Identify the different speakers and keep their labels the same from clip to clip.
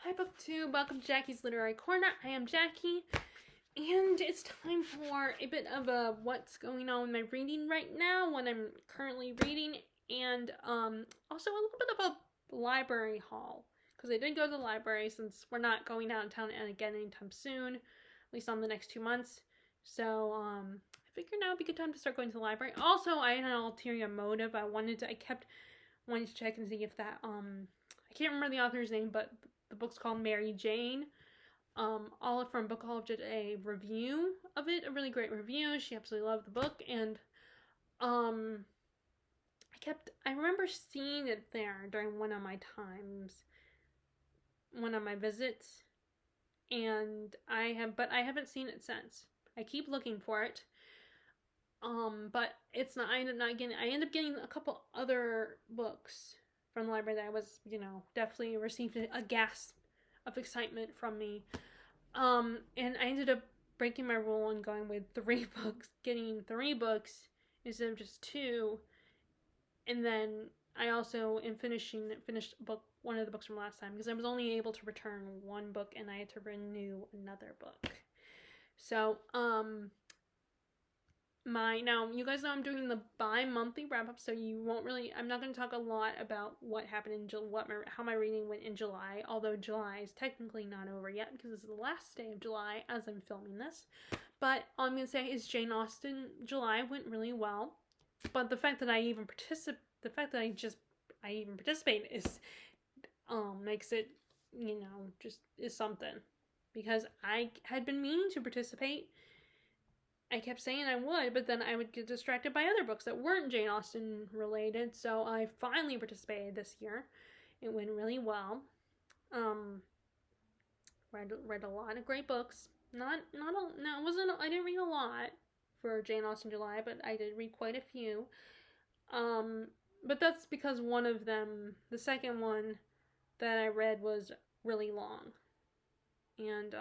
Speaker 1: Hi BookTube, welcome to Jackie's Literary Corner. I am Jackie, and it's time for a bit of a what's going on with my reading right now, what I'm currently reading, and also a little bit of a library haul, because I did go to the library since we're not going downtown and again anytime soon, at least on the next 2 months. So I figured now would be a good time to start going to the library. Also, I had an ulterior motive. I kept wanting to check and see if that I can't remember the author's name, but the book's called Mary Jane. Olive from Bookaholic did a review of it, a really great review. She absolutely loved the book, and I remember seeing it there during one of my visits, and I haven't seen it since. I keep looking for it. But it's not. I end up getting a couple other books from the library that I was, definitely received a gasp of excitement from me. And I ended up breaking my rule and going with 3 books, getting 3 books instead of just 2. And then I also finished one of the books from last time, because I was only able to return 1 book and I had to renew another book. So, now you guys know I'm doing the bi-monthly wrap-up, so I'm not going to talk a lot about what happened how my reading went in July, although July is technically not over yet because this is the last day of July as I'm filming this. But all I'm going to say is Jane Austen July went really well, but the fact that I even participate is makes it, just is something, because I had been meaning to participate. I kept saying I would, but then I would get distracted by other books that weren't Jane Austen related, so I finally participated this year. It went really well. Read a lot of great books. I didn't read a lot for Jane Austen July, but I did read quite a few. But that's because one of them, the second one that I read, was really long. And,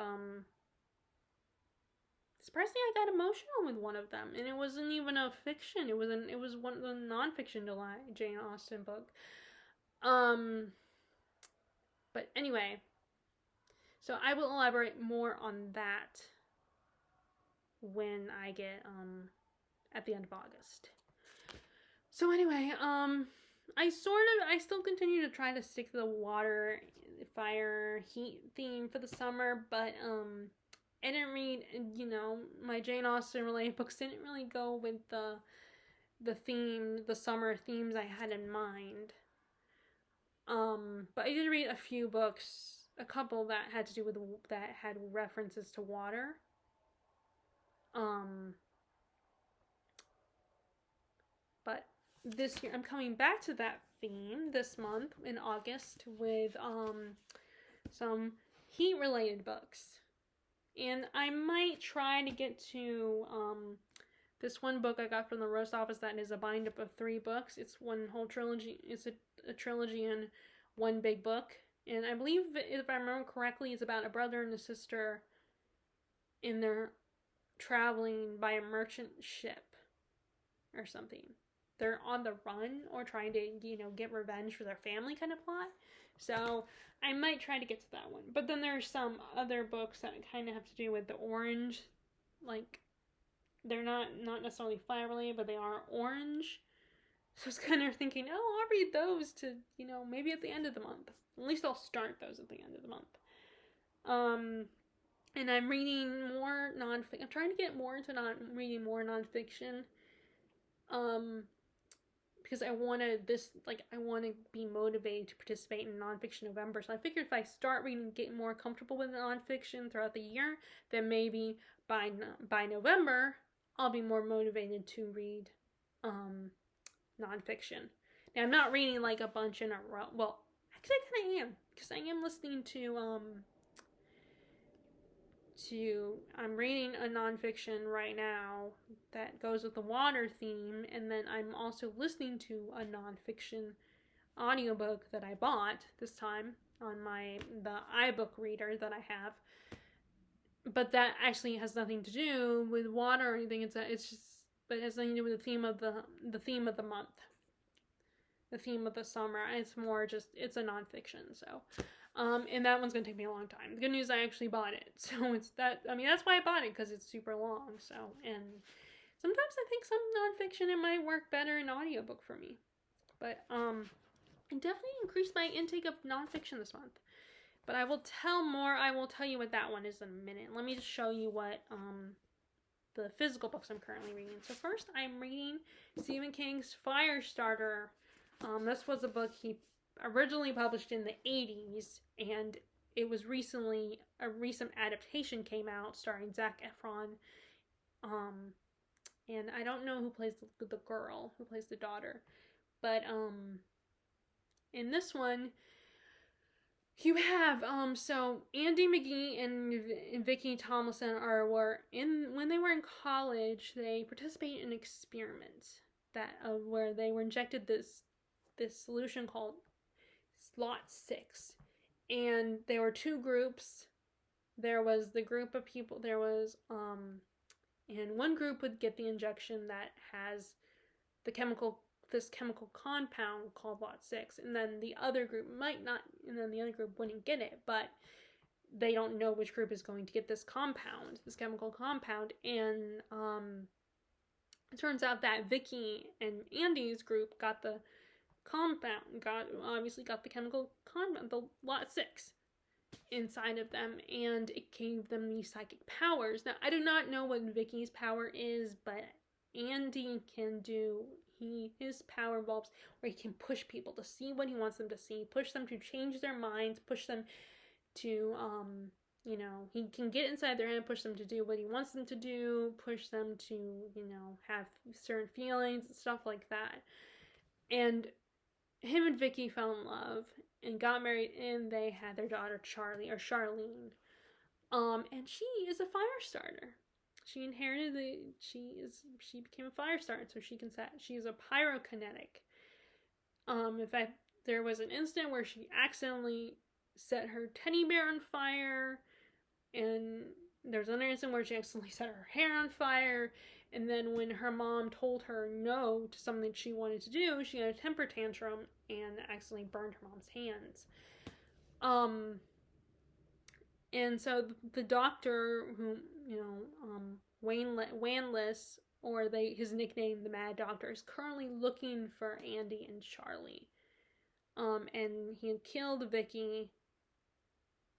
Speaker 1: surprisingly, I got emotional with one of them, and it wasn't even a fiction. It was one of the nonfiction Jane Austen book. But anyway, so I will elaborate more on that when I get at the end of August. So anyway, I still continue to try to stick to the water, fire, heat theme for the summer, but I didn't read, my Jane Austen related books didn't really go with the summer themes I had in mind. But I did read a few books, a couple that had references to water. But this year I'm coming back to that theme this month in August with some heat related books. And I might try to get to this one book I got from the Roast Office that is a bind-up of 3 books. It's one whole trilogy. It's a trilogy in one big book. And I believe, if I remember correctly, it's about a brother and a sister, and they're traveling by a merchant ship or something. They're on the run or trying to, get revenge for their family kind of plot. So I might try to get to that one. But then there's some other books that kind of have to do with the orange. Like, they're not necessarily fire related, but they are orange. So I was kind of thinking, I'll read those to, maybe at the end of the month. At least I'll start those at the end of the month. And I'm reading more nonfiction. I'm trying to get more into reading more nonfiction. Because I want to be motivated to participate in Nonfiction November. So I figured if I start reading, get more comfortable with nonfiction throughout the year, then maybe by November, I'll be more motivated to read nonfiction. Now, I'm not reading like a bunch in a row. Well, actually I kind of am, because I am listening I'm reading a nonfiction right now that goes with the water theme, and then I'm also listening to a nonfiction audiobook that I bought this time on the iBook reader that I have. But that actually has nothing to do with water or anything. But it has nothing to do with the theme of the month, the theme of the summer. It's more just, it's a nonfiction. So And that one's gonna take me a long time. The good news, I actually bought it, so it's that. I mean, that's why I bought it, because it's super long. So, and sometimes I think some nonfiction, it might work better in audiobook for me. But I definitely increased my intake of nonfiction this month. But I will tell you what that one is in a minute. Let me just show you what the physical books I'm currently reading. So first, I'm reading Stephen King's Firestarter. This was a book he originally published in the 80s, and it was a recent adaptation came out starring Zac Efron. And I don't know who plays the girl, who plays the daughter. But in this one, you have so Andy McGee and Vicky Tomlinson when they were in college, they participated in an experiment where they were injected this solution called Lot 6, and there were two groups. There was the group of people. And one group would get the injection that has this chemical compound called Lot 6, and then the other group might not, and then the other group wouldn't get it, but they don't know which group is going to get this chemical compound, and it turns out that Vicky and Andy's group got the chemical compound, the Lot 6, inside of them, and it gave them these psychic powers. Now, I do not know what Vicky's power is, but Andy can do, his power involves where he can push people to see what he wants them to see, push them to change their minds, push them to, he can get inside their head, push them to do what he wants them to do, push them to, have certain feelings and stuff like that. And him and Vicky fell in love and got married, and they had their daughter Charlene. And she is a fire starter. She became a fire starter, so she's a pyrokinetic. In fact, there was an incident where she accidentally set her teddy bear on fire, and there's another incident where she accidentally set her hair on fire, and then when her mom told her no to something she wanted to do, she had a temper tantrum and accidentally burned her mom's hands. And so the doctor, who, Wanless, or his nickname, the Mad Doctor, is currently looking for Andy and Charlie. And he had killed Vicky.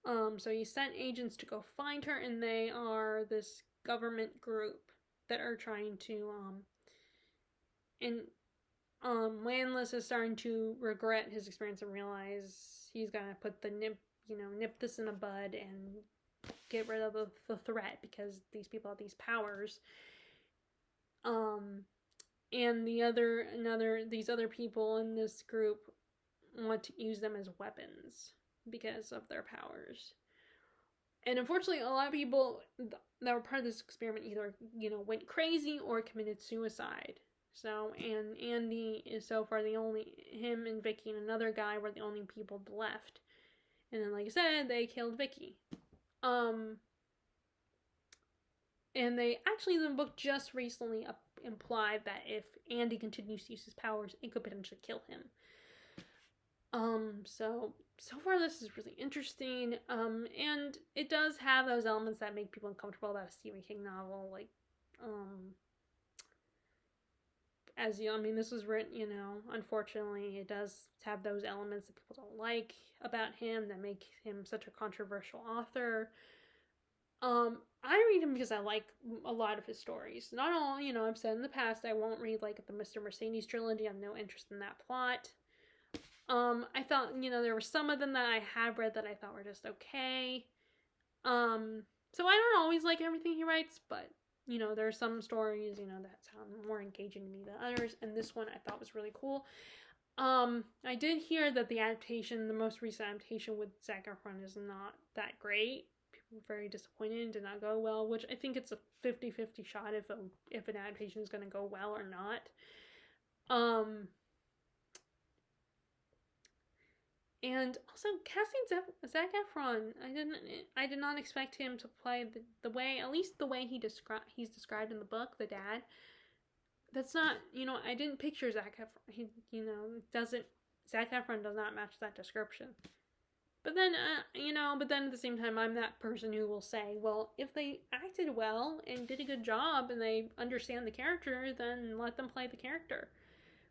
Speaker 1: So he sent agents to go find her, and they are this government group that are trying to, Wanless is starting to regret his experience and realize he's gonna put nip this in the bud and get rid of the threat, because these people have these powers. And these other people in this group want to use them as weapons because of their powers. And unfortunately, a lot of people that were part of this experiment either, went crazy or committed suicide. So, and Andy is so far him and Vicky and another guy were the only people left. And then, like I said, they killed Vicky. And they actually, in the book, just recently implied that if Andy continues to use his powers, it could potentially kill him. So far this is really interesting. And it does have those elements that make people uncomfortable about a Stephen King novel, like, this was written, unfortunately, it does have those elements that people don't like about him, that make him such a controversial author. I read him because I like a lot of his stories. Not all, I've said in the past, I won't read, like, the Mr. Mercedes trilogy. I have no interest in that plot. I thought, there were some of them that I have read that I thought were just okay. So I don't always like everything he writes, but, there are some stories, that sound more engaging to me than others, and this one I thought was really cool. I did hear that the most recent adaptation with Zac Efron is not that great. People were very disappointed and did not go well, which I think it's a 50-50 shot if an adaptation is going to go well or not. And also casting Zac Efron, I did not expect him to play the way he's described in the book, the dad. That's not, I didn't picture Zac Efron. Zac Efron does not match that description. But then, but then at the same time, I'm that person who will say, well, if they acted well and did a good job and they understand the character, then let them play the character.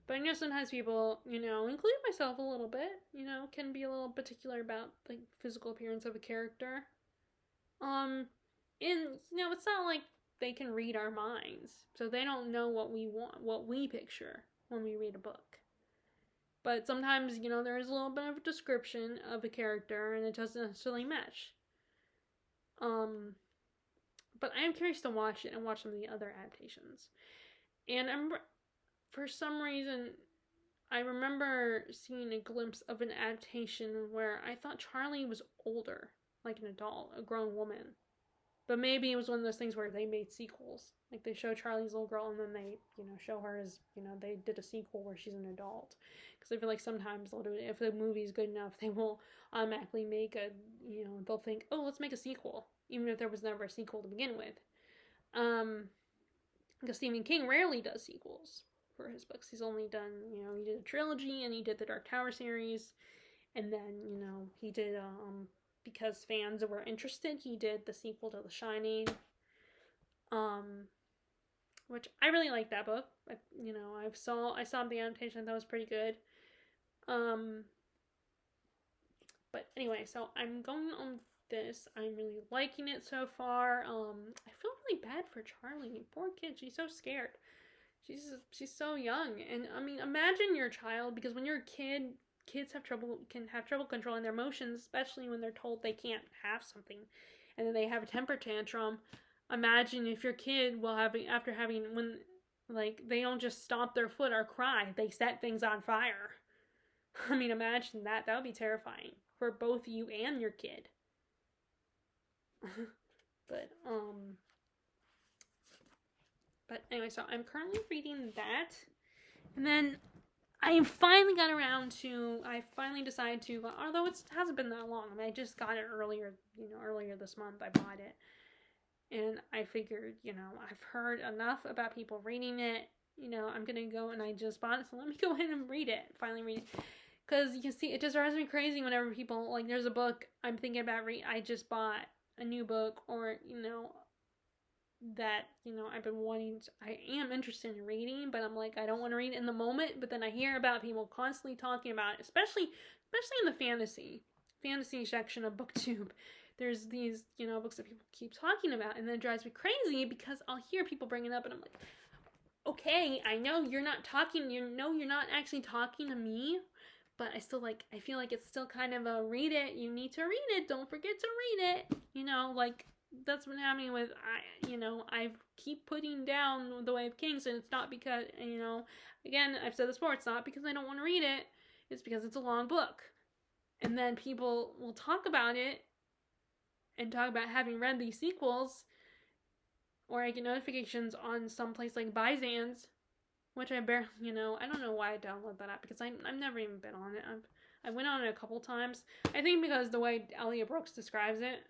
Speaker 1: But I know sometimes people, including myself a little bit, can be a little particular about the physical appearance of a character. And, it's not like they can read our minds. So they don't know what we want, what we picture when we read a book. But sometimes, there is a little bit of a description of a character and it doesn't necessarily match. But I am curious to watch it and watch some of the other adaptations. And for some reason, I remember seeing a glimpse of an adaptation where I thought Charlie was older, like an adult, a grown woman. But maybe it was one of those things where they made sequels. Like, they show Charlie's little girl and then they, show her as, they did a sequel where she's an adult. Because I feel like sometimes they'll do it. If the movie's good enough, they will automatically make they'll think, oh, let's make a sequel. Even if there was never a sequel to begin with. Because Stephen King rarely does sequels for his books. He's only done, he did a trilogy and he did the Dark Tower series. And then, he did, because fans were interested, he did the sequel to The Shining, which I really liked that book. I saw the adaptation, I thought it was pretty good. But anyway, so I'm going on this. I'm really liking it so far. I feel really bad for Charlie. Poor kid. She's so scared. She's so young. And I mean, imagine your child, because when you're a kid, kids can have trouble controlling their emotions, especially when they're told they can't have something, and then they have a temper tantrum. Imagine if your kid when they don't just stomp their foot or cry, they set things on fire. I mean, imagine that. That would be terrifying for both you and your kid. But anyway, so I'm currently reading that, and then I finally decided to, although it hasn't been that long. I mean, I just got it earlier this month. I bought it. And I figured, I've heard enough about people reading it. I'm going to go, and I just bought it, so let me go ahead and finally read it. Because, you see, it just drives me crazy whenever people, there's a book I'm thinking about I just bought a new book, or, that, I am interested in reading, but I'm like, I don't want to read it in the moment, but then I hear about people constantly talking about it, especially in the fantasy section of BookTube. There's these, books that people keep talking about, and then it drives me crazy because I'll hear people bring it up, and I'm like, okay, I know you're not actually talking to me, but I feel like it's still kind of a read it, you need to read it, don't forget to read it, that's been happening with, I keep putting down The Way of Kings, and it's not because, again, I've said this before, it's not because I don't want to read it, it's because it's a long book. And then people will talk about it, and talk about having read these sequels, or I get notifications on some place like Byzance, which I barely, I don't know why I downloaded that app, because I've never even been on it. I went on it a couple times. I think because the way Elliot Brooks describes it,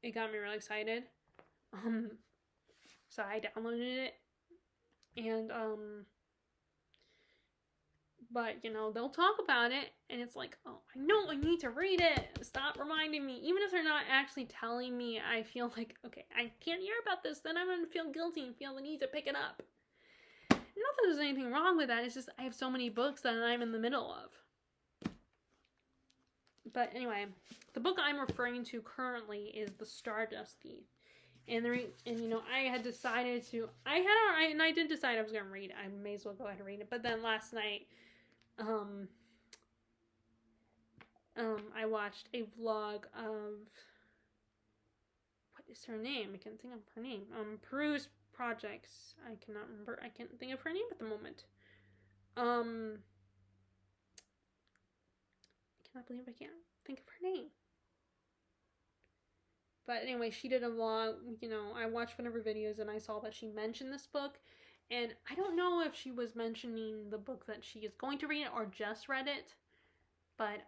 Speaker 1: it got me really excited. So I downloaded it, and, but, they'll talk about it, and it's like, oh, I know I need to read it. Stop reminding me. Even if they're not actually telling me, I feel like, okay, I can't hear about this, then I'm going to feel guilty and feel the need to pick it up. Not that there's anything wrong with that, it's just I have so many books that I'm in the middle of. But anyway, the book I'm referring to currently is The Stardust Theme. And I had decided to, I did decide I was going to read it. I may as well go ahead and read it. But then last night, I watched a vlog of, what is her name? I can't think of her name. Peru's Projects. I cannot remember. I can't think of her name at the moment. I cannot believe I can't think of her name. But anyway, she did a vlog, I watched one of her videos and I saw that she mentioned this book. And I don't know if she was mentioning the book that she is going to read or just read it. But,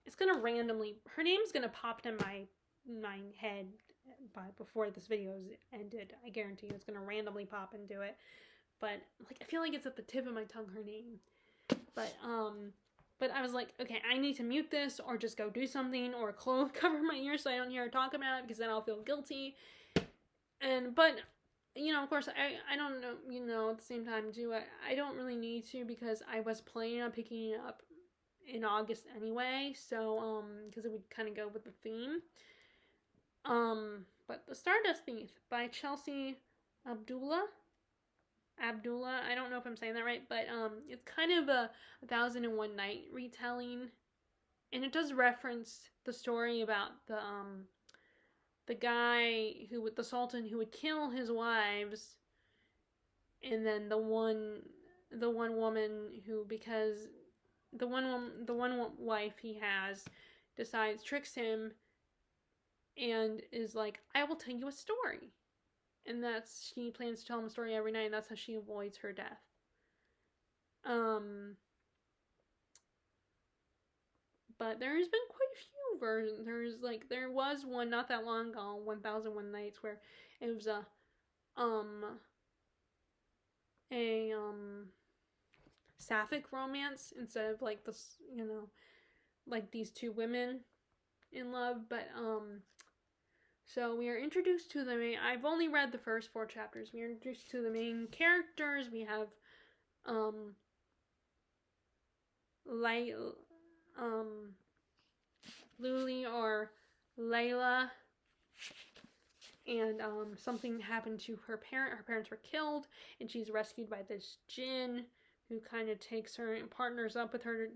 Speaker 1: it's going to randomly, her name's going to pop in my head before this video is ended. I guarantee you it's going to randomly pop into it. But, I feel like it's at the tip of my tongue, her name. But But I was like, okay, I need to mute this or just go do something or cover my ears so I don't hear her talk about it because then I'll feel guilty. But, you know, of course, I don't know, you know, at the same time, too, I don't really need to because I was planning on picking it up in August anyway, so, because it would kind of go with the theme. But The Stardust Theme by Chelsea Abdullah, I don't know if I'm saying that right, but, it's kind of a 1001 Night retelling, and it does reference the story about the guy the Sultan who would kill his wives, and then the one woman who, because the one wife he has tricks him and is like, I will tell you a story. And she plans to tell him a story every night, and that's how she avoids her death. But there's been quite a few versions. There was one not that long ago, 1001 Nights, where it was a sapphic romance instead of like this, you know, like these two women in love. But so we are introduced to I've only read the first 4 chapters. We are introduced to the main characters. We have Luli or Layla, and something happened to her parents were killed, and she's rescued by this djinn who kind of takes her and partners up with her,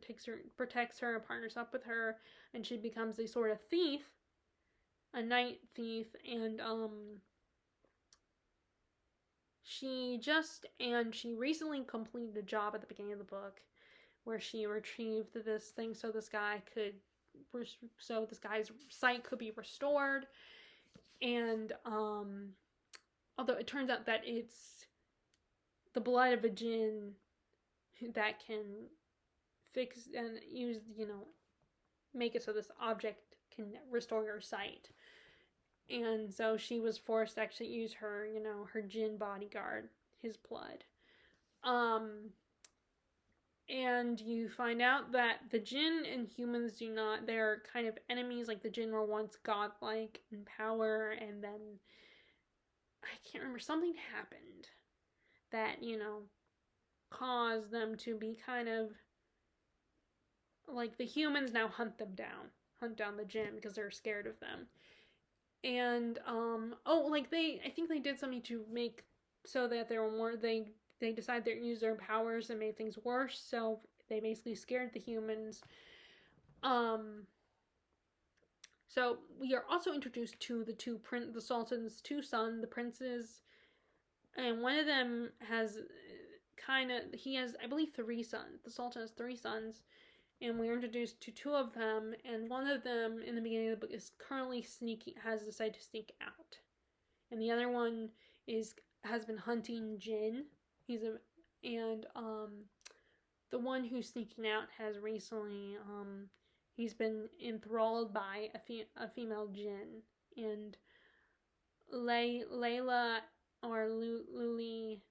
Speaker 1: protects her and partners up with her, and she becomes a sort of thief, a night thief. And she recently completed a job at the beginning of the book where she retrieved this thing so this guy's sight could be restored. And although it turns out that it's the blood of a djinn that can fix and use, you know, make it so this object can restore your sight. And so she was forced to actually use her, you know, her djinn bodyguard, his blood. And you find out that the djinn and humans they're kind of enemies. Like, the djinn were once godlike in power, and then I can't remember, something happened that, you know, caused them to be kind of like, the humans now hunt down the djinn because they're scared of them. And I think they did something to make so that there were more, they decided to use their powers and made things worse, so they basically scared the humans. So we are also introduced to the Sultan's 2 sons, the princes, and one of them has he has, I believe, 3 sons. The Sultan has 3 sons, and we're introduced to 2 of them, and one of them in the beginning of the book is currently has decided to sneak out, and the other one has been hunting jinn. The one who's sneaking out has recently, he's been enthralled by a female djinn, and Layla or Luli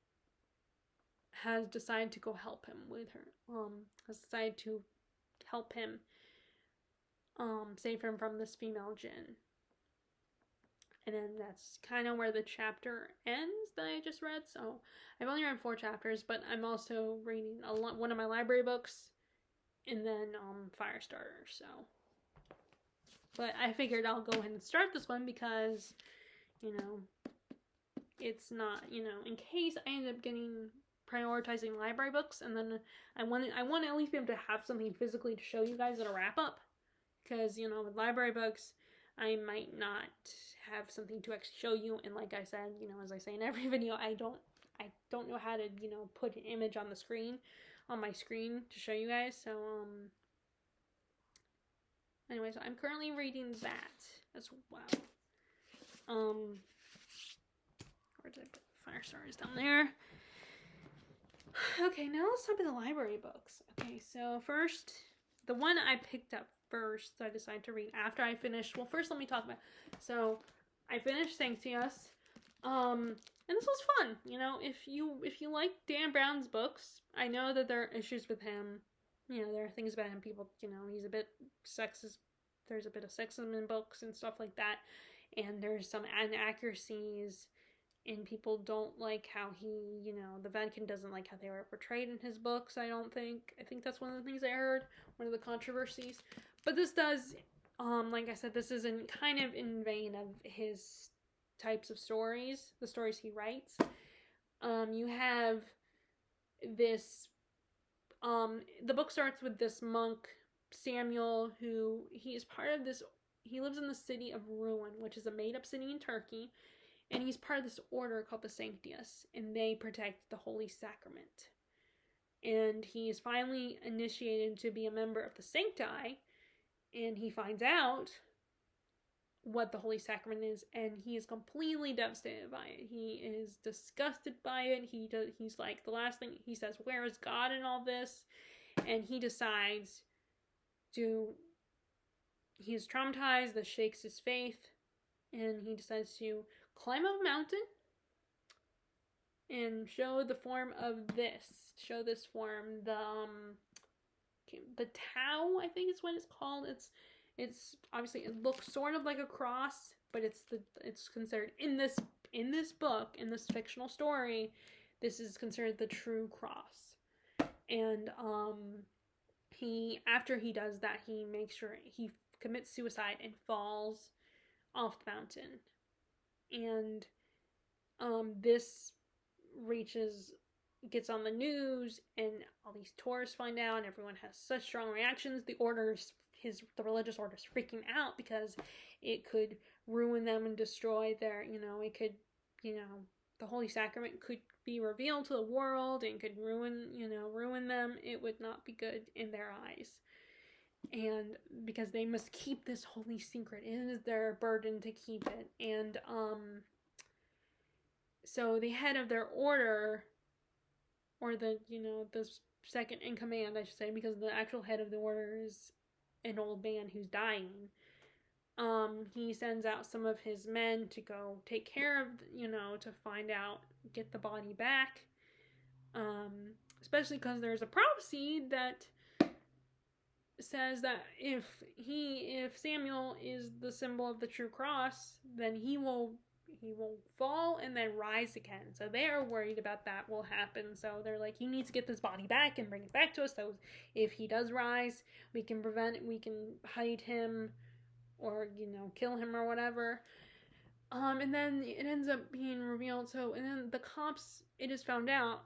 Speaker 1: has decided to go help him with her, has decided to help him, save him from this female djinn. And then that's kind of where the chapter ends that I just read. So I've only read 4 chapters, but I'm also reading one of my library books, and then Firestarter. So, but I figured I'll go ahead and start this one because, you know, it's not, you know, in case I end up prioritizing library books, and then I want to at least be able to have something physically to show you guys in a wrap up, because, you know, with library books, I might not have something to actually show you, and like I said, you know, as I say in every video, I don't know how to, you know, put an image on my screen to show you guys. So anyway, so I'm currently reading that as well. Where did I put Firestarter? Down there. Okay, now let's talk about the library books. Okay, so first, the one I picked up first, I decided to read after I finished. Well, first let me talk about. So I finished Sanctius, and this was fun. You know, if you like Dan Brown's books, I know that there are issues with him, there are things about him, people, he's a bit sexist. There's a bit of sexism in books and stuff like that. And there's some inaccuracies, and people don't like how he, the Vatican doesn't like how they were portrayed in his books, I don't think. I think that's one of the things I heard, one of the controversies. But this does, like I said, this is kind of in vein of his types of stories, the stories he writes. You have this, the book starts with this monk, Samuel, who he is part of this, he lives in the city of Rouen, which is a made-up city in Turkey, and he's part of this order called the Sanctius, and they protect the Holy Sacrament. And he is finally initiated to be a member of the Sancti, and he finds out what the Holy Sacrament is, and he is completely devastated by it. He is disgusted by it. He's like, the last thing he says, where is God in all this? And he decides he's traumatized, this shakes his faith, and he decides to climb up a mountain and show this form, the Tau, I think is what it's called. It's obviously, it looks sort of like a cross, but it's considered in this book, in this fictional story, this is considered the true cross. And after he does that, he makes sure he commits suicide and falls off the mountain. And this gets on the news, and all these tourists find out, and everyone has such strong reactions. The religious order's freaking out because it could ruin them and destroy their, it could, the Holy Sacrament could be revealed to the world and could ruin them. It would not be good in their eyes. And because they must keep this holy secret, it is their burden to keep it. And so the head of their order, or the second in command, I should say, because the actual head of the order is an old man who's dying. He sends out some of his men to go take care of, to find out, get the body back. Especially because there's a prophecy that says that if Samuel is the symbol of the true cross, then he will fall and then rise again. So they are worried about that will happen. So they're like, you need to get this body back and bring it back to us. So if he does rise, we can hide him, or, kill him or whatever. And then it ends up being revealed. So, and then the cops, it is found out,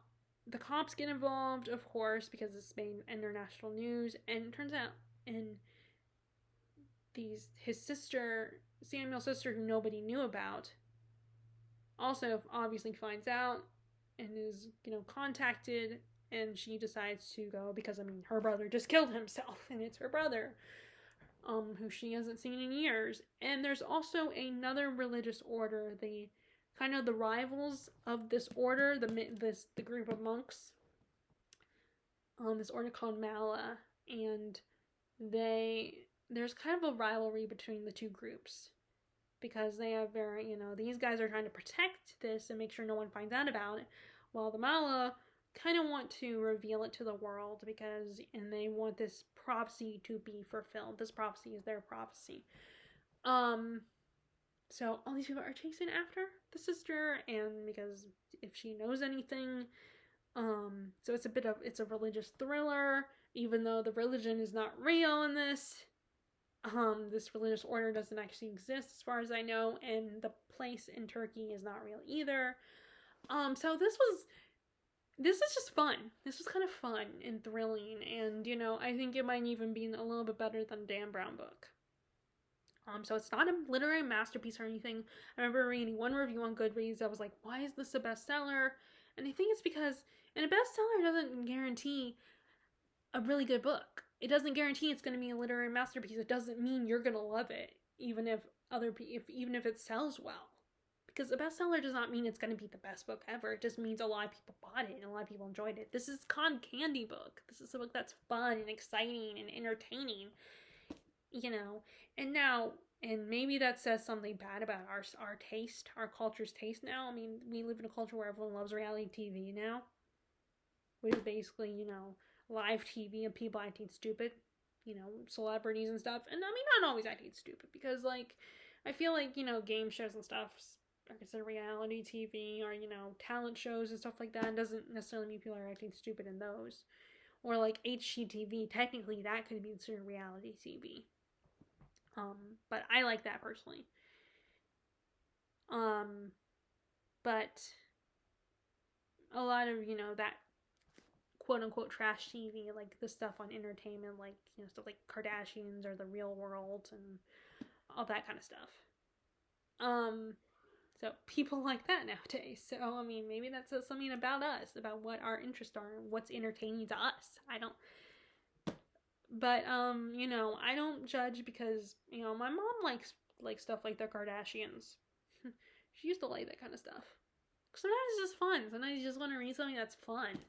Speaker 1: the cops get involved, of course, because it's made international news. And it turns out, his sister, Samuel's sister, who nobody knew about, also obviously finds out and is, contacted, and she decides to go because, her brother just killed himself, and it's her brother, who she hasn't seen in years. And there's also another religious order, the rivals of this order, the group of monks, this order called Mala, and there's kind of a rivalry between the two groups, because they have these guys are trying to protect this and make sure no one finds out about it, while the Mala kind of want to reveal it to the world, and they want this prophecy to be fulfilled. This prophecy is their prophecy. So all these people are chasing after the sister, and because if she knows anything, so it's a religious thriller, even though the religion is not real in this. This religious order doesn't actually exist as far as I know, and the place in Turkey is not real either. So this is just fun. This was kind of fun and thrilling, and, I think it might even be a little bit better than Dan Brown book. So it's not a literary masterpiece or anything. I remember reading one review on Goodreads that was like, why is this a bestseller? And I think it's because, and a bestseller doesn't guarantee a really good book. It doesn't guarantee it's going to be a literary masterpiece. It doesn't mean you're going to love it, even if it sells well. Because a bestseller does not mean it's going to be the best book ever. It just means a lot of people bought it and a lot of people enjoyed it. This is a cotton candy book. This is a book that's fun and exciting and entertaining. And maybe that says something bad about our taste, our culture's taste now. We live in a culture where everyone loves reality TV now, which is basically, live TV of people acting stupid, you know, celebrities and stuff. And I mean, not always acting stupid, because, like, I feel like, you know, game shows and stuff are considered reality TV, or, you know, talent shows and stuff like that. It doesn't necessarily mean people are acting stupid in those. Or, like, HGTV, technically that could be considered reality TV. But I like that personally. But a lot of, you know, that quote-unquote trash TV, like the stuff on entertainment, like, you know, stuff like Kardashians or The Real World and all that kind of stuff. So people like that nowadays. So, I mean, maybe that says something about us, about what our interests are, and what's entertaining to us. I don't... But, you know, I don't judge, because, you know, my mom likes stuff like the Kardashians. She used to like that kind of stuff. Sometimes it's just fun. Sometimes you just want to read something that's fun.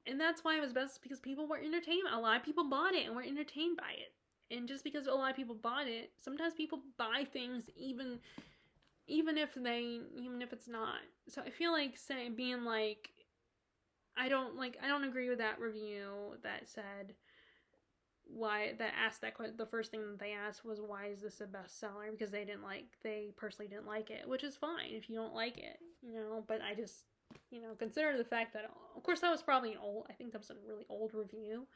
Speaker 1: And that's why it was best, because people were entertained. A lot of people bought it and were entertained by it. And just because a lot of people bought it, sometimes people buy things even if it's not. So I feel like being like, I don't agree with that review that said the first thing that they asked was, why is this a bestseller? Because they personally didn't like it, which is fine if you don't like it, you know. But I just, you know, consider the fact that, of course, that was probably I think that was a really old review,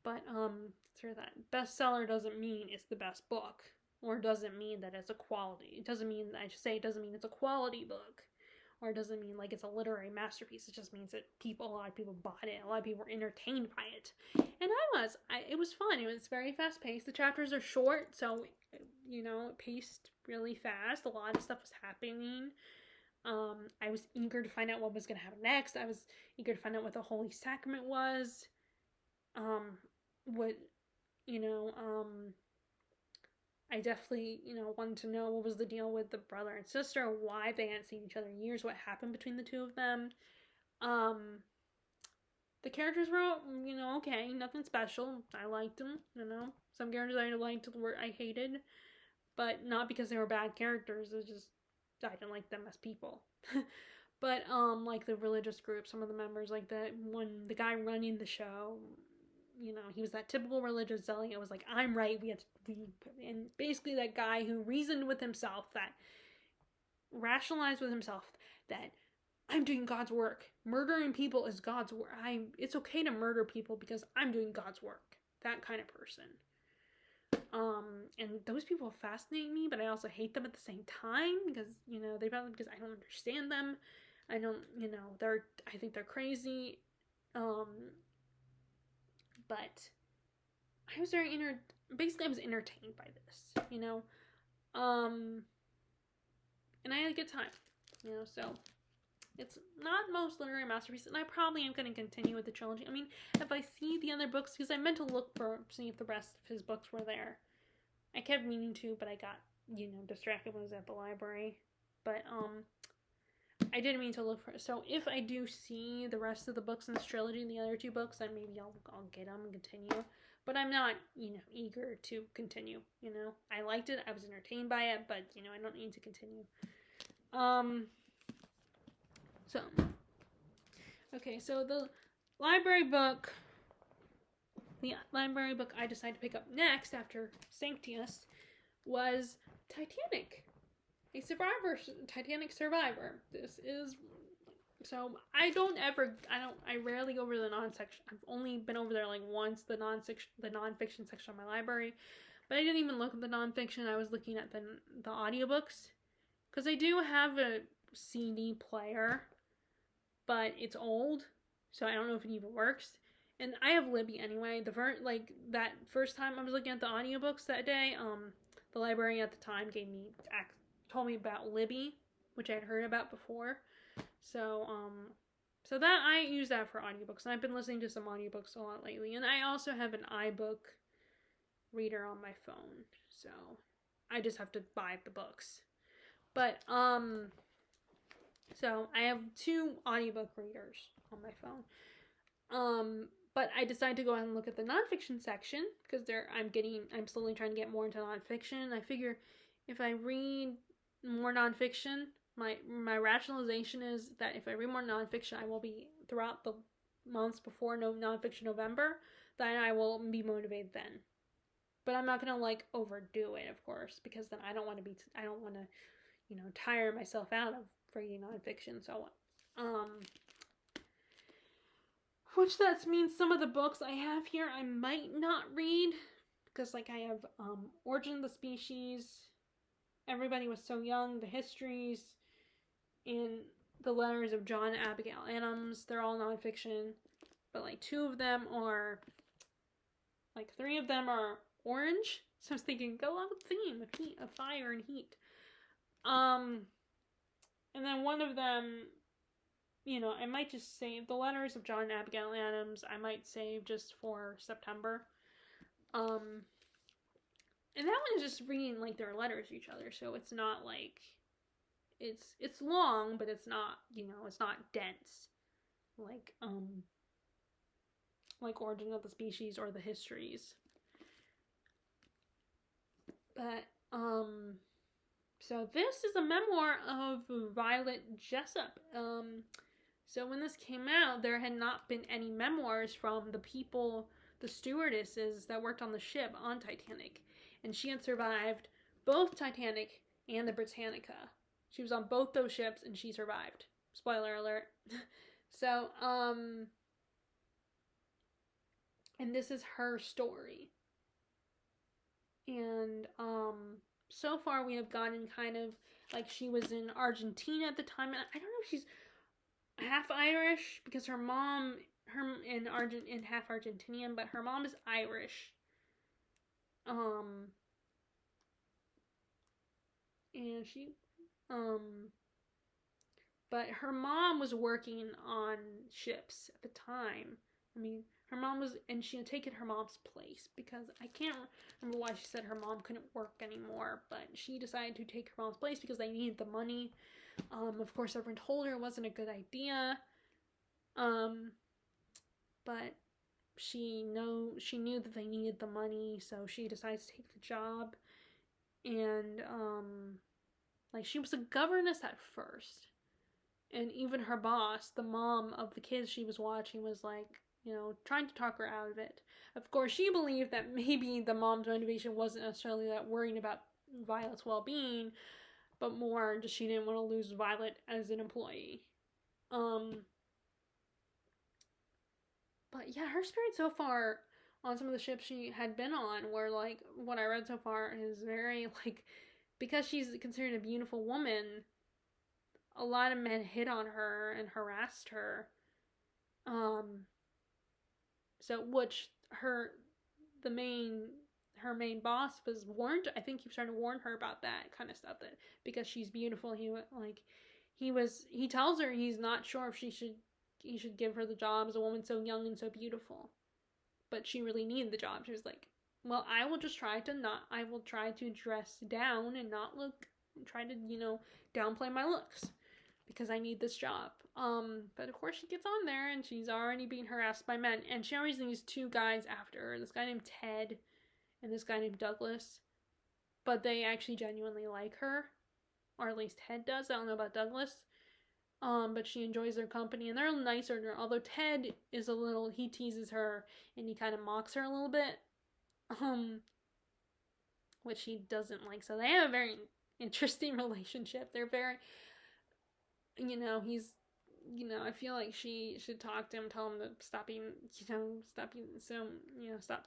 Speaker 1: but consider that bestseller doesn't mean it's the best book, or doesn't mean that it's a quality. It doesn't mean it's a quality book, or it doesn't mean like it's a literary masterpiece. It just means that a lot of people bought it, a lot of people were entertained by it, and it was fun. It was very fast paced. The chapters are short, so, you know, it paced really fast. A lot of stuff was happening. I was eager to find out what was going to happen next. I was eager to find out what the Holy Sacrament was. I definitely, you know, wanted to know what was the deal with the brother and sister, why they hadn't seen each other in years, what happened between the two of them. The characters were, you know, okay, nothing special. I liked them, you know. Some characters I liked were I hated, but not because they were bad characters. It was just, I didn't like them as people. But, like the religious group, some of the members, like the guy running the show, you know, he was that typical religious zealot. It was like, I'm right, and basically that guy who reasoned with himself, that rationalized with himself that I'm doing God's work. Murdering people is God's work. It's okay to murder people because I'm doing God's work. That kind of person. And those people fascinate me, but I also hate them at the same time, because, you know, because I don't understand them. I don't, you know, I think they're crazy. But I was basically I was entertained by this, you know. And I had a good time, you know, so it's not most literary masterpiece, and I probably am going to continue with the trilogy. I mean, if I see the other books, because I meant to look see if the rest of his books were there. I kept meaning to, but I got, you know, distracted when I was at the library. But, I didn't mean to look for it. So if I do see the rest of the books in this trilogy, the other two books, then maybe I'll get them and continue. But I'm not, you know, eager to continue, you know. I liked it. I was entertained by it, but, you know, I don't need to continue. So the library book I decided to pick up next after Sanctius was Titanic. Titanic Survivor. This is, so I rarely go over the non-section. I've only been over there like once, the non-fiction section of my library, but I didn't even look at the non-fiction. I was looking at the audiobooks, because I do have a CD player, but it's old, so I don't know if it even works. And I have Libby anyway. That first time I was looking at the audiobooks that day, the library at the time told me about Libby, which I had heard about before. So that I use that for audiobooks, and I've been listening to some audiobooks a lot lately. And I also have an iBook reader on my phone, so I just have to buy the books. But so I have 2 audiobook readers on my phone. But I decided to go ahead and look at the nonfiction section, because I'm slowly trying to get more into nonfiction. I figure if I read more nonfiction, my rationalization is that if I read more nonfiction, I will be, throughout the months before Nonfiction November, then I will be motivated then. But I'm not gonna like overdo it, of course, because then I don't want to, tire myself out of reading nonfiction. So, which that means some of the books I have here I might not read, because like I have Origin of the Species, Everybody Was So Young, The Histories, and The Letters of John and Abigail Adams. They're all nonfiction, but like 2 of them are, like 3 of them are orange. So I was thinking, go on with theme of heat, of fire and heat. And then one of them, I might just save The Letters of John and Abigail Adams. I might save just for September. And that one is just reading like their letters to each other, so it's not like it's long, but it's not, it's not dense like Origin of the Species or The Histories. But so this is a memoir of Violet Jessup. So when this came out, there had not been any memoirs from the stewardesses that worked on the ship on Titanic. And she had survived both Titanic and the Britannica. She was on both those ships and she survived. Spoiler alert. So, and this is her story. And, so far we have gotten kind of, like, she was in Argentina at the time. And I don't know if she's half Irish, because her mom, and half Argentinian, but her mom is Irish. And she, but her mom was working on ships at the time. I mean, her mom was, and she had taken her mom's place, because I can't remember why she said her mom couldn't work anymore, but she decided to take her mom's place because they needed the money. Of course, everyone told her it wasn't a good idea. But she knew that they needed the money, so she decides to take the job. And like, she was a governess at first, and even her boss, the mom of the kids she was watching, was like, trying to talk her out of it. Of course, she believed that maybe the mom's motivation wasn't necessarily that worrying about Violet's well-being, but more just she didn't want to lose Violet as an employee. But yeah, her experience so far on some of the ships she had been on were, like, what I read so far is very, like, because she's considered a beautiful woman, a lot of men hit on her and harassed her. So, which her main boss was warned. I think he was trying to warn her about that kind of stuff, that because she's beautiful, he tells her he's not sure if he should give her the job as a woman so young and so beautiful, but she really needed the job. She was like, well, I will try to dress down and not try to downplay my looks, because I need this job. But of course she gets on there and she's already being harassed by men, and she always needs 2 guys after her, this guy named Ted and this guy named Douglas, but they actually genuinely like her, or at least Ted does. I don't know about Douglas. But she enjoys their company, and they're nicer to her, although Ted is he teases her, and he kind of mocks her a little bit, which she doesn't like. So they have a very interesting relationship. They're very, he's, I feel like she should talk to him, tell him to stop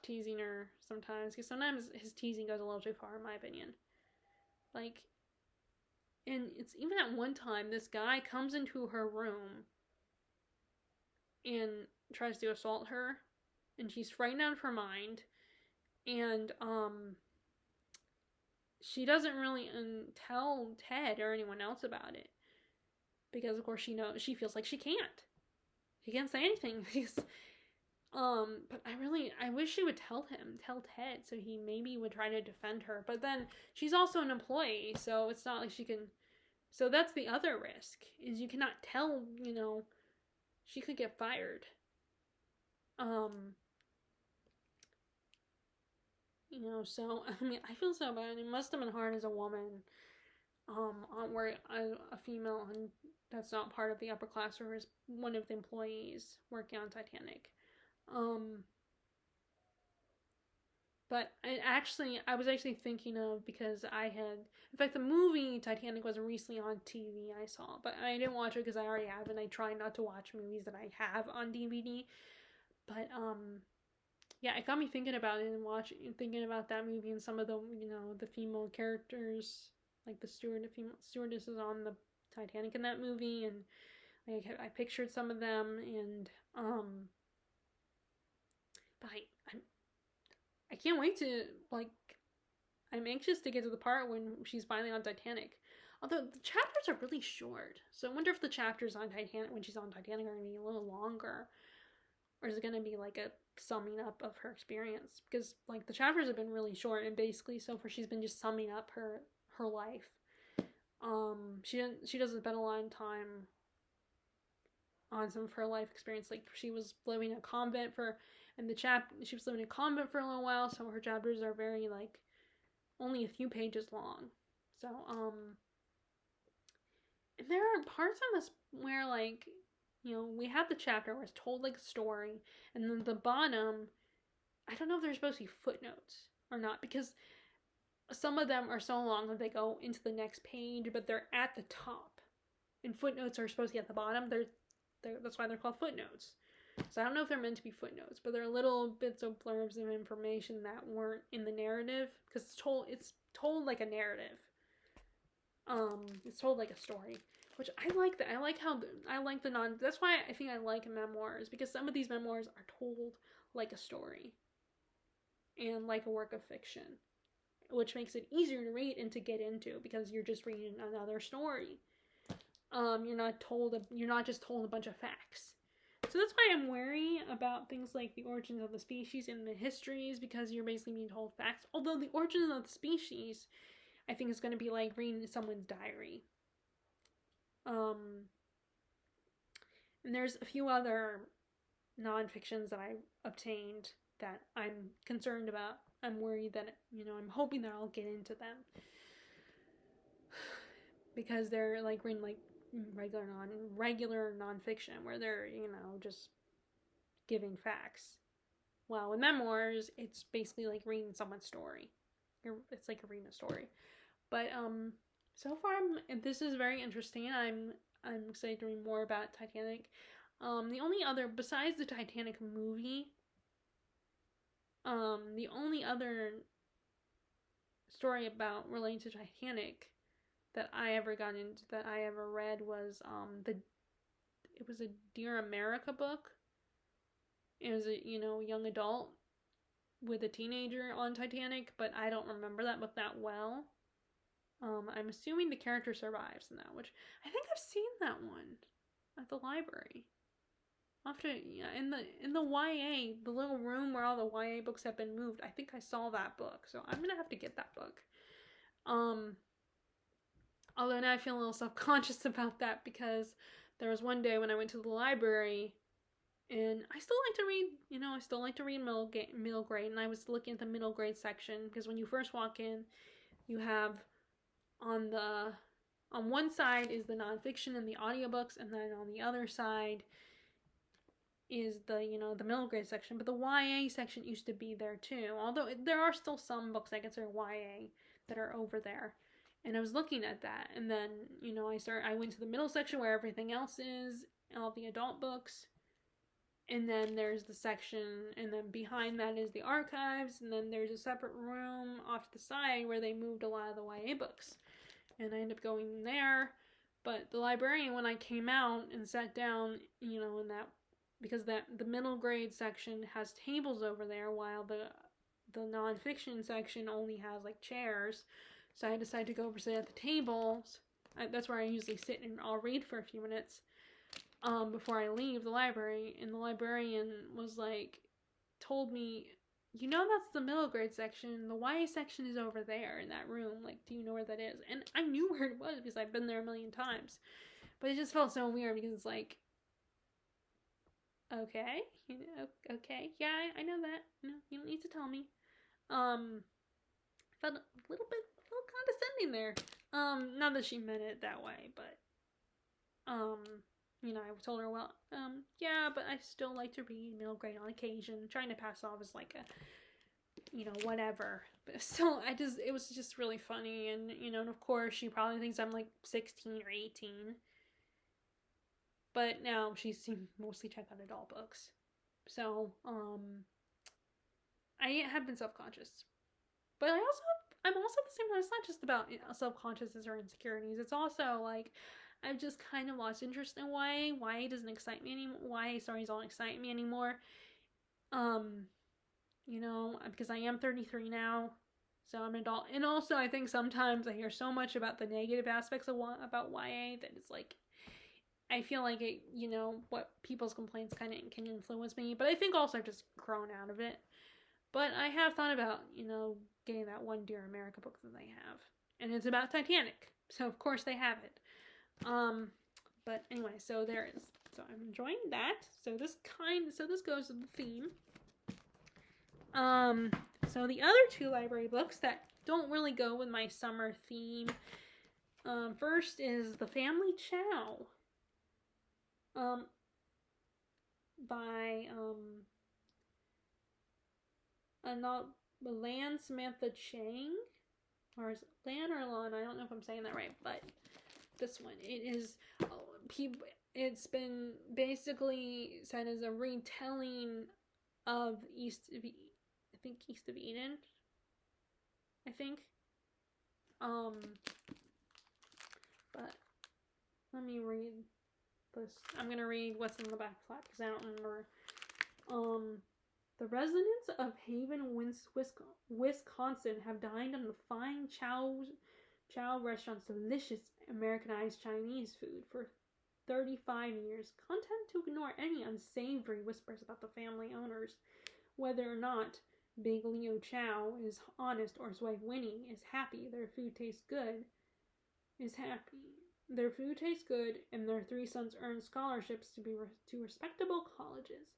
Speaker 1: teasing her sometimes, because sometimes his teasing goes a little too far, in my opinion. Like, and it's even at one time, this guy comes into her room and tries to assault her, and she's frightened out of her mind, and she doesn't really tell Ted or anyone else about it, because of course she feels like she can't say anything. But I wish she would tell Ted, so he maybe would try to defend her. But then she's also an employee, so it's not like she can. So that's the other risk, is you cannot tell, she could get fired. So, I mean, I feel so bad. It must have been hard as a woman. where a female and that's not part of the upper class or is one of the employees working on Titanic. But I was actually thinking of, because in fact, the movie Titanic was recently on TV I saw, but I didn't watch it because I already have, and I try not to watch movies that I have on DVD. But, yeah, it got me thinking about it and thinking about that movie and some of the, the female characters, like the stewardesses on the Titanic in that movie, and like I pictured some of them, and, but I can't wait to, like, I'm anxious to get to the part when she's finally on Titanic. Although the chapters are really short. So I wonder if the chapters on Titanic, when she's on Titanic, are going to be a little longer. Or is it going to be like a summing up of her experience? Because, like, the chapters have been really short, and basically so far she's been just summing up her life. She doesn't spend a lot of time on some of her life experience. Like, she was living in a convent she was living in a convent for a little while, so her chapters are very, like, only a few pages long. So, and there are parts on this where, like, we have the chapter where it's told like a story, and then the bottom, I don't know if they're supposed to be footnotes or not, because some of them are so long that they go into the next page, but they're at the top, and footnotes are supposed to be at the bottom. That's why they're called footnotes. So I don't know if they're meant to be footnotes, but they're little bits of blurbs of information that weren't in the narrative, because it's told like a narrative. It's told like a story, which I like that. That's why I think I like memoirs, because some of these memoirs are told like a story and like a work of fiction, which makes it easier to read and to get into, because you're just reading another story. You're not just told a bunch of facts. So that's why I'm wary about things like the origins of the species and the histories, because you're basically being told facts. Although the origins of the species, I think, is going to be like reading someone's diary. And there's a few other non-fictions that I obtained that I'm concerned about. I'm worried that, I'm hoping that I'll get into them, because they're like reading like regular non-fiction where they're, just giving facts. While with memoirs, it's basically like reading someone's story. It's like reading a story. But so far this is very interesting. I'm excited to read more about Titanic. The only other, besides the Titanic movie, the only other story relating to Titanic that I ever read was it was a Dear America book. It was a young adult with a teenager on Titanic, but I don't remember that book that well. I'm assuming the character survives in that, which I think I've seen that one at the library. In the YA, the little room where all the YA books have been moved, I think I saw that book, so I'm gonna have to get that book. Although now I feel a little self-conscious about that, because there was one day when I went to the library, and I still like to read middle grade, and I was looking at the middle grade section, because when you first walk in, you have on one side is the nonfiction and the audiobooks, and then on the other side is the middle grade section. But the YA section used to be there too, although there are still some books I consider YA that are over there. And I was looking at that, and then I went to the middle section where everything else is, all the adult books, and then there's the section, and then behind that is the archives, and then there's a separate room off to the side where they moved a lot of the YA books, and I ended up going there. But the librarian, when I came out and sat down, in that, because the middle grade section has tables over there, while the nonfiction section only has like chairs. So I decided to go over sit at the tables. That's where I usually sit, and I'll read for a few minutes before I leave the library. And the librarian was like, told me, that's the middle grade section. The YA section is over there in that room. Like, do you know where that is? And I knew where it was because I've been there a million times. But it just felt so weird, because it's like, okay, okay, yeah, I know that. You don't need to tell me. Felt a little condescending there. Not that she meant it that way, but, you know, I told her, well, yeah, but I still like to read middle grade on occasion, trying to pass off as like a, you know, whatever. But still, it was just really funny, and, you know, and of course, she probably thinks I'm like 16 or 18. But now she's seen mostly check out adult books. So, I have been self-conscious. But I'm also at the same time, it's not just about, you know, self-consciousness or insecurities. It's also like, I've just kind of lost interest in YA. YA doesn't excite me anymore. YA stories don't excite me anymore. You know, because I am 33 now, so I'm an adult. And also, I think sometimes I hear so much about the negative aspects about YA that it's like, I feel like it, you know, what people's complaints kind of can influence me. But I think also I've just grown out of it. But I have thought about, you know, getting that one Dear America book that they have. And it's about Titanic. So, of course, they have it. But anyway, so there is. So I'm enjoying that. So this goes with the theme. So the other two library books that don't really go with my summer theme. First is The Family Chow. By Lan Samantha Chang, or is it Lan or Lon? I don't know if I'm saying that right, but this one, it's been basically said as a retelling of East of Eden, I think. But let me read this. I'm gonna read what's in the back flap because I don't remember. The residents of Haven, Wisconsin have dined on the fine Chow restaurant's delicious Americanized Chinese food for 35 years, content to ignore any unsavory whispers about the family owners. Whether or not Big Leo Chow is honest or his wife Winnie is happy, their food tastes good, and their 3 sons earn scholarships to respectable colleges.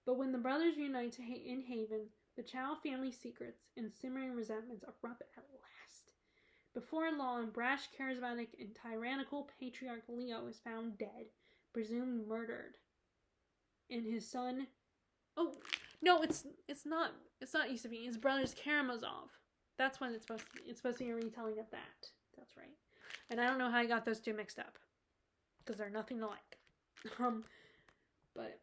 Speaker 1: But when the brothers reunite in Haven, the Chow family secrets and simmering resentments erupt at last. Before long, brash, charismatic, and tyrannical patriarch Leo is found dead, presumed murdered. And his son... Oh, no, it's not East of Eden. It's Brothers Karamazov. That's when it's supposed to be a retelling of that. That's right. And I don't know how I got those two mixed up, because they're nothing alike. But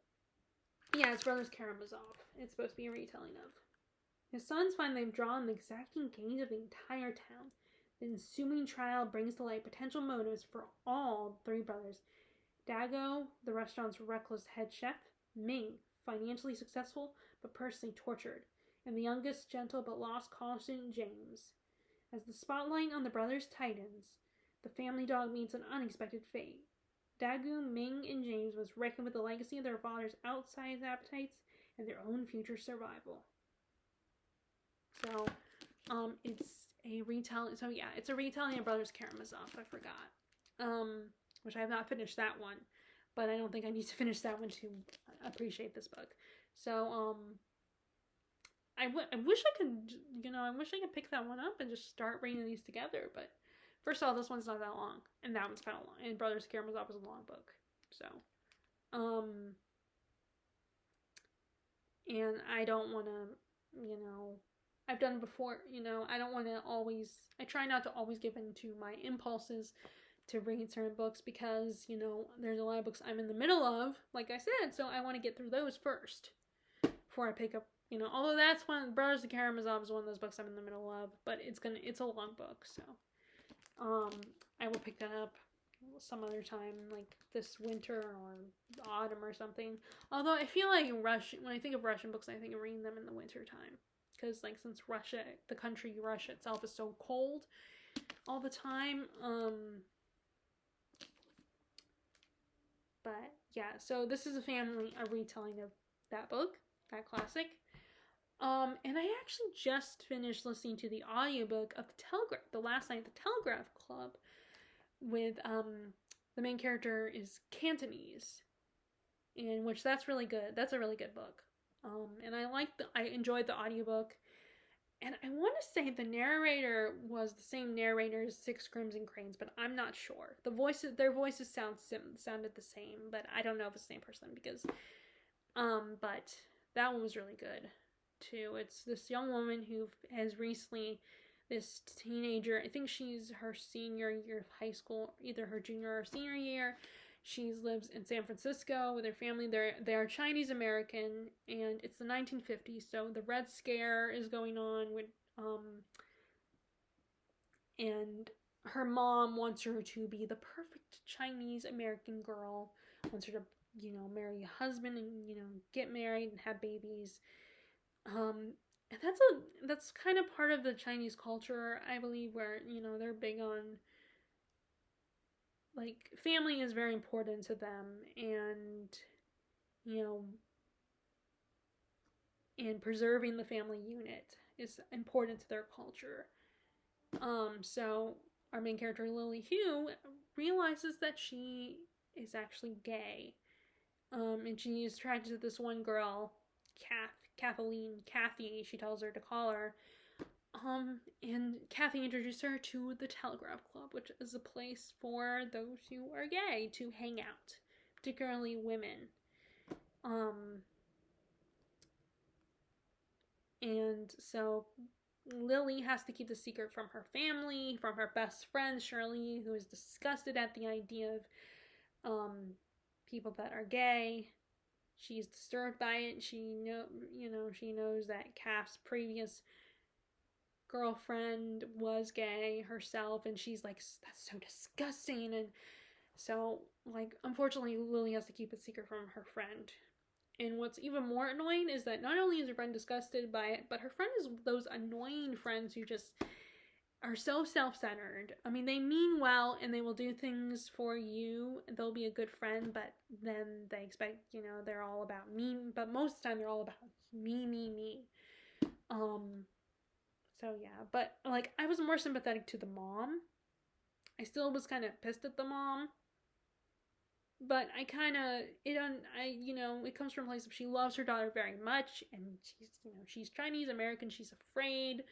Speaker 1: yeah, it's Brothers Karamazov. It's supposed to be a retelling of. His sons find they've drawn the exacting gains of the entire town. The ensuing trial brings to light potential motives for all 3 brothers. Dago, the restaurant's reckless head chef. Ming, financially successful but personally tortured. And the youngest, gentle but lost college student, James. As the spotlight on the brothers tightens, the family dog meets an unexpected fate. Dagu, Ming, and James must reckon with the legacy of their father's outsized appetites and their own future survival. So, it's a retelling. So yeah, it's a retelling of Brothers Karamazov. I forgot. Which I have not finished that one, but I don't think I need to finish that one to appreciate this book. So, I wish I could pick that one up and just start reading these together, but first of all, this one's not that long, and that one's kind of long, and Brothers Karamazov is a long book, so, and I don't want to, I've done it before, I don't want to I try not to always give in to my impulses to read certain books, because, there's a lot of books I'm in the middle of, like I said, so I want to get through those first, before I pick up, although that's one, Brothers Karamazov is one of those books I'm in the middle of, but it's a long book, so, I will pick that up some other time, like this winter or autumn or something. Although I feel like when I think of Russian books, I think of reading them in the winter time. Because, since the country Russia itself is so cold all the time. But, yeah, so this is a retelling of that book, that classic. And I actually just finished listening to the audiobook of The Last Night at the Telegraph Club with, the main character is Cantonese, in which that's really good. That's a really good book. And I enjoyed the audiobook, And I want to say the narrator was the same narrator as Six Crimson Cranes, but I'm not sure. Their voices sounded the same, but I don't know if it's the same person because, but that one was really good too. It's this young woman who has recently, this teenager, I think she's her senior year of high school, either her junior or senior year. She lives in San Francisco with her family. They are Chinese American, and it's the 1950s, so the Red Scare is going on with, and her mom wants her to be the perfect Chinese American girl, wants her to, marry a husband and, get married and have babies. And that's kind of part of the Chinese culture, I believe, where, they're big on, like, family is very important to them, and, and preserving the family unit is important to their culture. So our main character, Lily Hugh, realizes that she is actually gay. And she is attracted to this one girl, Kathy, she tells her to call her. And Kathy introduced her to the Telegraph Club, which is a place for those who are gay to hang out, particularly women. And so Lily has to keep the secret from her family, from her best friend Shirley, who is disgusted at the idea of people that are gay. She's disturbed by it. She knows that Kath's previous girlfriend was gay herself, and she's like, that's so disgusting. And so, like, unfortunately, Lily has to keep it secret from her friend. And what's even more annoying is that not only is her friend disgusted by it, but her friend is those annoying friends who just are so self-centered. I mean, they mean well and they will do things for you. They'll be a good friend, but then they expect, they're all about me. But most of the time they're all about me. So yeah, but like, I was more sympathetic to the mom. I still was kind of pissed at the mom. But it comes from a place of she loves her daughter very much, and she's Chinese American, she's afraid,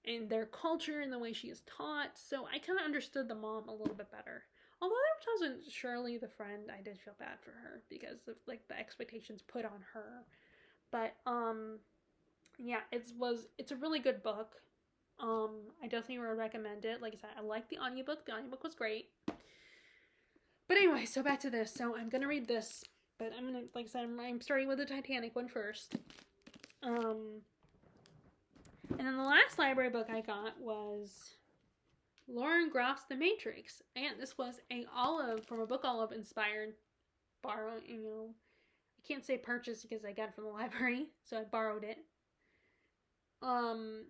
Speaker 1: and their culture and the way she is taught. So I kind of understood the mom a little bit better. Although there wasn't Shirley, the friend, I did feel bad for her because of like the expectations put on her. But yeah, it's a really good book. I definitely would recommend it. Like I said, I liked the audiobook. The audiobook was great. But anyway, so back to this. So I'm gonna read this, but like I said, I'm starting with the Titanic one first. And then the last library book I got was Lauren Groff's The Matrix, and this was from a Book Olive inspired borrow. I can't say purchase because I got it from the library, so I borrowed it. And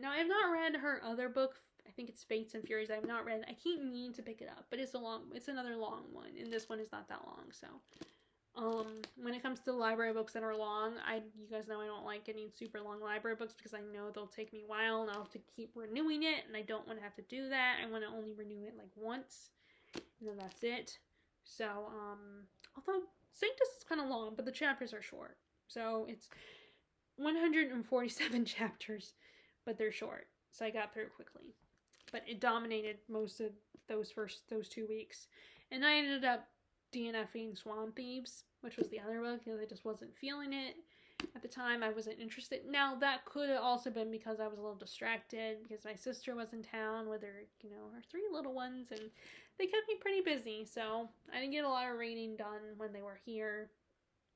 Speaker 1: now I have not read her other book. I think it's Fates and Furies. I have not read. I keep meaning to pick it up, but it's another long one, and this one is not that long. So, when it comes to library books that are long, you guys know I don't like getting super long library books because I know they'll take me a while, and I'll have to keep renewing it, and I don't want to have to do that. I want to only renew it like once, and then that's it. So, although Sanctus is kind of long, but the chapters are short, so it's 147 chapters, but they're short, so I got through it quickly. But it dominated most of those 2 weeks. And I ended up DNFing Swan Thieves, which was the other book, because I just wasn't feeling it. At the time, I wasn't interested. Now, that could have also been because I was a little distracted, because my sister was in town with her, her 3 little ones, and they kept me pretty busy, so I didn't get a lot of reading done when they were here.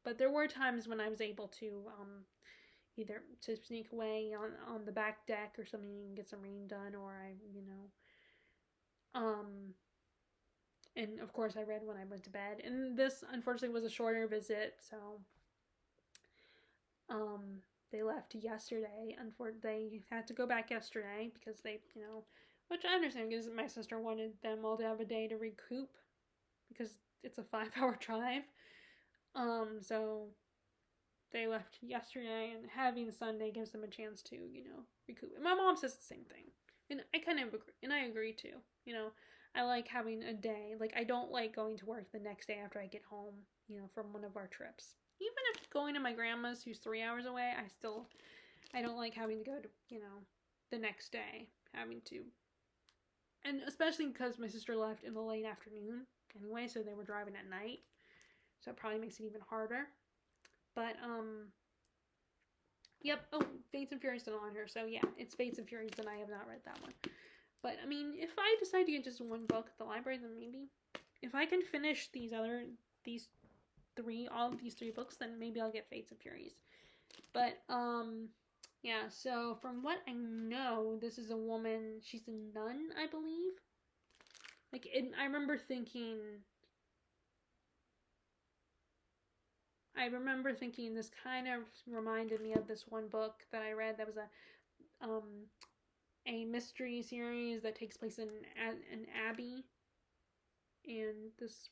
Speaker 1: But there were times when I was able to, either to sneak away on the back deck or something and get some reading done, or and of course I read when I went to bed. And this, unfortunately, was a shorter visit, so they left yesterday. They had to go back yesterday because they, which I understand because my sister wanted them all to have a day to recoup because it's a 5-hour drive. So they left yesterday, and having Sunday gives them a chance to, recoup. And my mom says the same thing. And I kind of agree. And I agree too. I like having a day. Like, I don't like going to work the next day after I get home, from one of our trips. Even if going to my grandma's, who's 3 hours away, I don't like having to go to, the next day, and especially because my sister left in the late afternoon anyway, so they were driving at night, so it probably makes it even harder. But, yep, oh, Fates and Furies is on here, so yeah, it's Fates and Furies, and I have not read that one. But, I mean, if I decide to get just one book at the library, then maybe, if I can finish all of these three books, then maybe I'll get Fates and Furies. But, yeah, so from what I know, this is a woman, she's a nun, I believe. Like, I remember thinking this kind of reminded me of this one book that I read that was a mystery series that takes place in an abbey, and this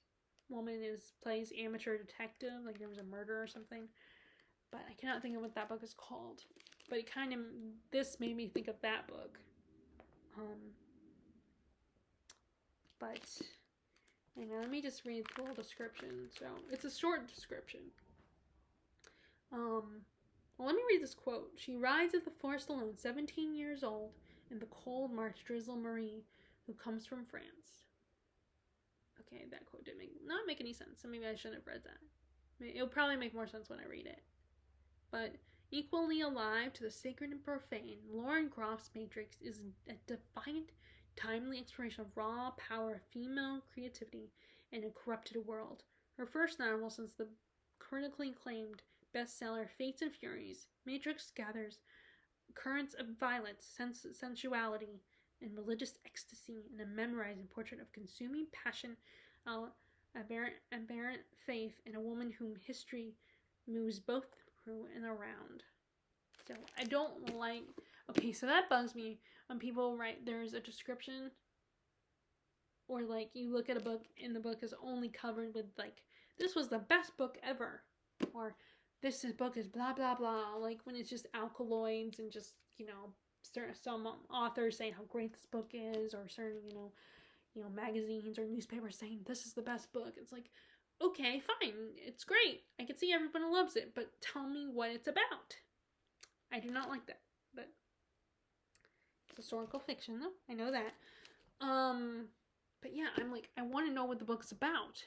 Speaker 1: woman plays amateur detective, like there was a murder or something, but I cannot think of what that book is called. But this made me think of that book. But anyway, let me just read the full description. So it's a short description. Well, let me read this quote. She rides at the forest alone, 17 years old, in the cold March drizzle. Marie, who comes from France. Okay, that quote didn't not make any sense, so maybe I shouldn't have read that. It'll probably make more sense when I read it. But equally alive to the sacred and profane, Lauren Croft's Matrix is a defiant, timely exploration of raw power, female creativity, in a corrupted world. Her first novel since the critically acclaimed bestseller Fates and Furies, Matrix gathers currents of violence, sensuality, and religious ecstasy in a memorizing portrait of consuming passion, aberrant faith in a woman whom history moves both through and around. So I don't like... Okay, so that bugs me when people write there's a description, or like you look at a book and the book is only covered with like, this was the best book ever, or this book is blah blah blah, like when it's just alkaloids and just, some authors saying how great this book is, or certain, magazines or newspapers saying this is the best book. It's like, okay, fine, it's great. I can see everyone loves it, but tell me what it's about. I do not like that, but it's historical fiction, though. I know that. But yeah, I'm like, I want to know what the book's about.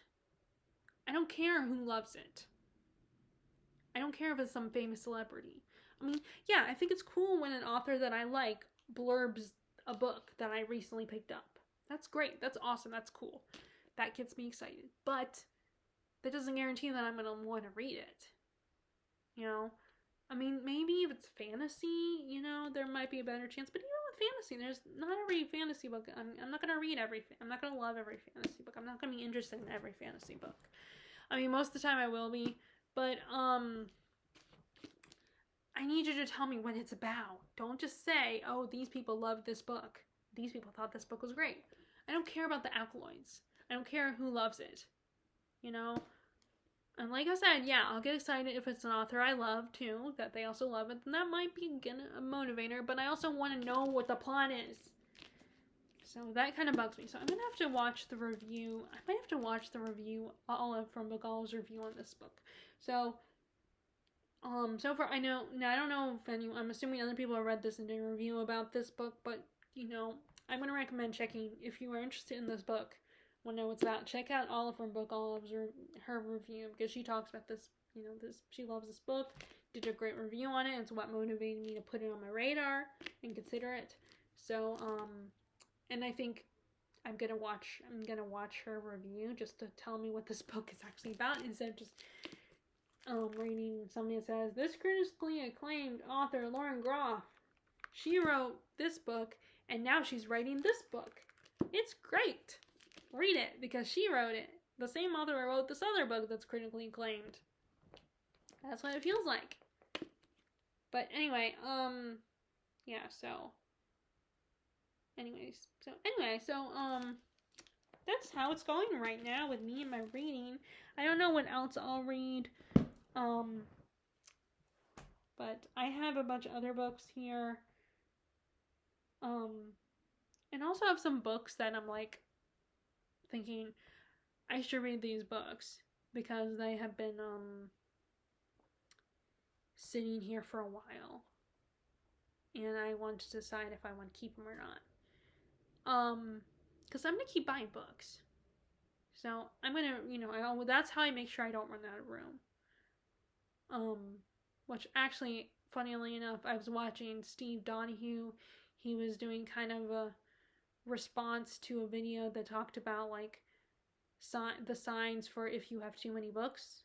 Speaker 1: I don't care who loves it. I don't care if it's some famous celebrity. I mean, yeah, I think it's cool when an author that I like blurbs a book that I recently picked up. That's great. That's awesome. That's cool. That gets me excited. But that doesn't guarantee that I'm going to want to read it. I mean, maybe if it's fantasy, there might be a better chance. But with fantasy, there's not every fantasy book. I'm not going to read everything. I'm not going to love every fantasy book. I'm not going to be interested in every fantasy book. I mean, most of the time I will be. But, I need you to tell me what it's about. Don't just say, oh, these people loved this book. These people thought this book was great. I don't care about the alkaloids. I don't care who loves it. And like I said, yeah, I'll get excited if it's an author I love, too, that they also love it. And that might be, again, a motivator, but I also want to know what the plot is. So that kind of bugs me. So I'm going to have to watch the review. I might have to watch the review, from Book Olive's review on this book. So, so far, I don't know if I'm assuming other people have read this and did a review about this book, but, I'm going to recommend checking, if you are interested in this book, want to know what it's about, check out Olive from Book Olive's her review, because she talks about this, she loves this book, did a great review on it. It's what motivated me to put it on my radar and consider it. So, and I think I'm gonna watch her review just to tell me what this book is actually about, instead of just reading something that says, this critically acclaimed author Lauren Croft, she wrote this book and now she's writing this book. It's great. Read it because she wrote it. The same author wrote this other book that's critically acclaimed. That's what it feels like. But anyway, yeah, so that's how it's going right now with me and my reading. I don't know what else I'll read. But I have a bunch of other books here. And also have some books that I'm like thinking I should read these books because they have been sitting here for a while. and I want to decide if I want to keep them or not. Because I'm going to keep buying books. So I'm going to, that's how I make sure I don't run out of room. Which actually, funnily enough, I was watching Steve Donahue. He was doing kind of a response to a video that talked about like the signs for if you have too many books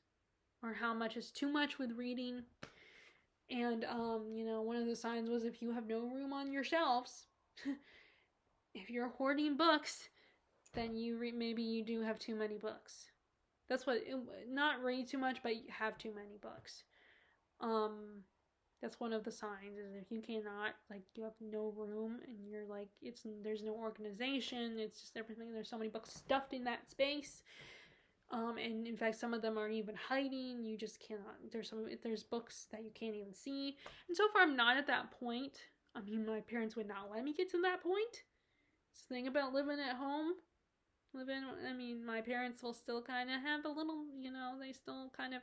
Speaker 1: or how much is too much with reading. And one of the signs was if you have no room on your shelves, if you're hoarding books, then maybe you do have too many books. That's what, not read too much, but you have too many books. That's one of the signs, is if you cannot, like, you have no room, and you're like, there's no organization, it's just everything, there's so many books stuffed in that space, and in fact, some of them are even hiding, you just cannot, there's books that you can't even see, and so far, I'm not at that point. I mean, my parents would not let me get to that point. It's the thing about living at home, my parents will still kind of have a little, they still kind of,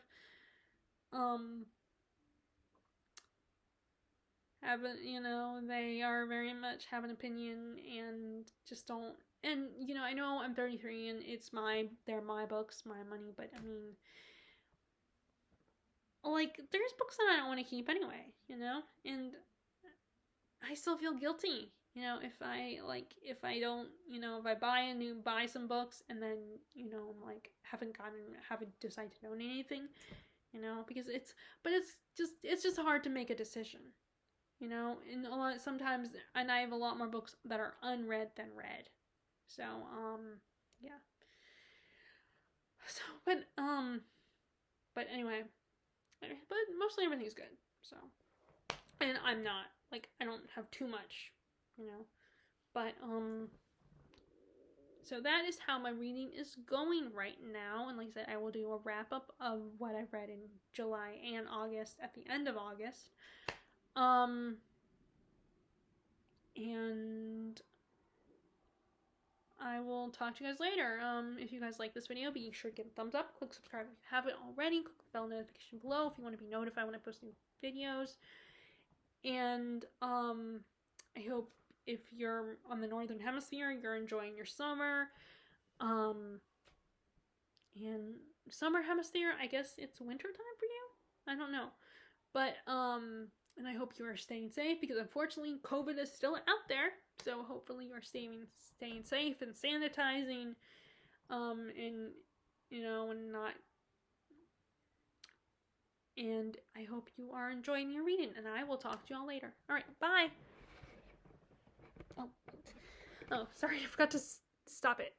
Speaker 1: they are very much have an opinion and just don't, and, I know I'm 33 and they're my books, my money, but I mean, like, there's books that I don't want to keep anyway, and I still feel guilty, if I don't, if I buy some books and then, like, haven't decided to donate anything, because it's just hard to make a decision. And sometimes, and I have a lot more books that are unread than read. So, yeah. So, but anyway, but mostly everything's good. So, and I'm not, like, I don't have too much, but, so that is how my reading is going right now. And like I said, I will do a wrap up of what I've read in July and August at the end of August. And I will talk to you guys later. If you guys like this video, be sure to give it a thumbs up. Click subscribe if you haven't already. Click the bell notification below if you want to be notified when I post new videos. And, I hope if you're on the Northern Hemisphere, you're enjoying your summer. And Summer Hemisphere, I guess it's winter time for you? I don't know. But, and I hope you are staying safe, because unfortunately COVID is still out there. So hopefully you're staying safe and sanitizing, and, and not, and I hope you are enjoying your reading, and I will talk to y'all later. Alright, bye! Oh, sorry, I forgot to stop it.